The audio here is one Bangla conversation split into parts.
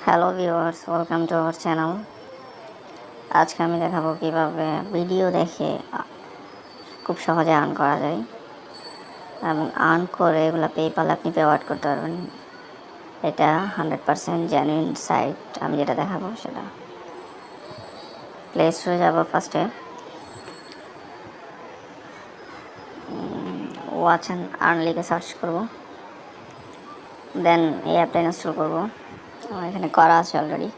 Hello viewers, welcome to our channel. আজকে আমি দেখাবো কিভাবে ভিডিও দেখে খুব সহজে আর্ন করা যায় এবং আর্ন করে এগুলো পেপ্যাল আপনি পেমেন্ট করতে পারবেন। এটা 100% জেনুইন সাইট। আমি যেটা দেখাবো সেটা প্লে স্টোরে যাবো। ফার্স্টে ওয়াচ অ্যান্ড আর্ন লিখে সার্চ করবো, দেন এই অ্যাপটা ইনস্টল করবো। আমার এখানে করা আছে অলরেডি।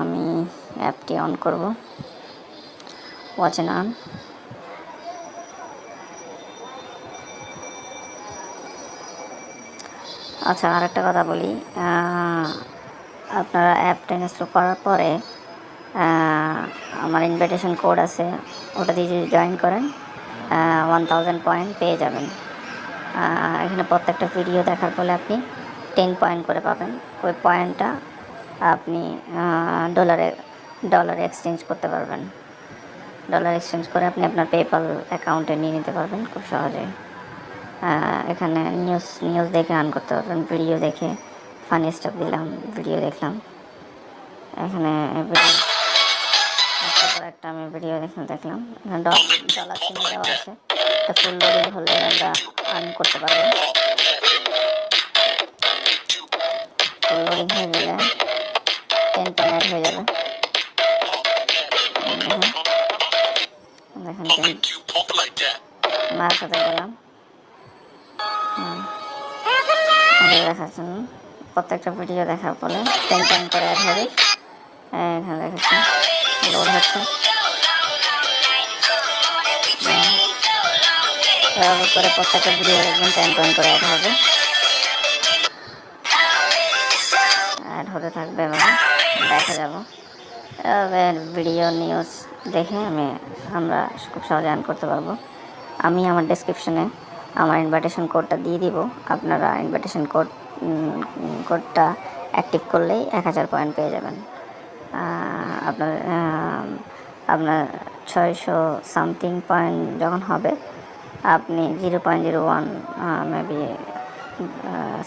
আমি অ্যাপটি অন করব, ওয়াচ অ্যান্ড আর্ন। আচ্ছা, আর একটা কথা বলি, আপনারা অ্যাপটা ইনস্টল করার পরে আমার ইনভাইটেশন কোড আছে, ওটা দিয়ে যদি জয়েন করেন 1000 পয়েন্ট পেয়ে যাবেন। এখানে প্রত্যেকটা ভিডিও দেখার ফলে আপনি 10 পয়েন্ট করে পাবেন। ওই পয়েন্টটা আপনি ডলারে এক্সচেঞ্জ করতে পারবেন। ডলার এক্সচেঞ্জ করে আপনি আপনার পেপ্যাল অ্যাকাউন্টে নিয়ে নিতে পারবেন খুব সহজে। এখানে নিউজ দেখে আর্ন করতে পারবেন। ভিডিও দেখে ফানি স্টাফ দিলাম, ভিডিও দেখলাম। এখানে একটা আমি ভিডিও দেখলাম। এখানে ডলার চিহ্ন দেওয়া আছে। এটা ফুল লোডিং হলে আমরা আর্ন করতে পারবো। ফুল লোডিং হয়ে গেলে 10 পয়েন্ট হয়ে যাবে। দেখেন মার সাথে গেলাম, দেখাচ্ছেন প্রত্যেকটা ভিডিও দেখার পরে 10 পয়েন্ট করে অ্যাড হবে। এখানে দেখাচ্ছেন লোড হচ্ছে, এভাবে করে প্রত্যেকটা ভিডিও দেখবেন 10 পয়েন্ট করে অ্যাড হবে। অ্যাড হতে থাকবে, এভাবে দেখা যাব। এভাবে ভিডিও নিউজ দেখে আমরা খুব সহজে আর্ন করতে পারবো। আমি আমার ডেসক্রিপশনে আমার ইনভাইটেশন কোডটা দিয়ে দিব। আপনারা ইনভাইটেশন কোডটা অ্যাক্টিভ করলেই 1000 পয়েন্ট পেয়ে যাবেন। আপনার 600 সামথিং পয়েন্ট যখন হবে, আপনি 0.01 মেবি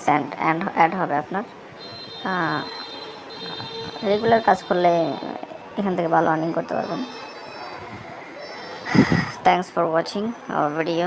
সেন্ট অ্যাড হবে আপনার। রেগুলার কাজ করলে এখান থেকে ভালো আর্নিং করতে পারবেন। Thanks for watching hour video.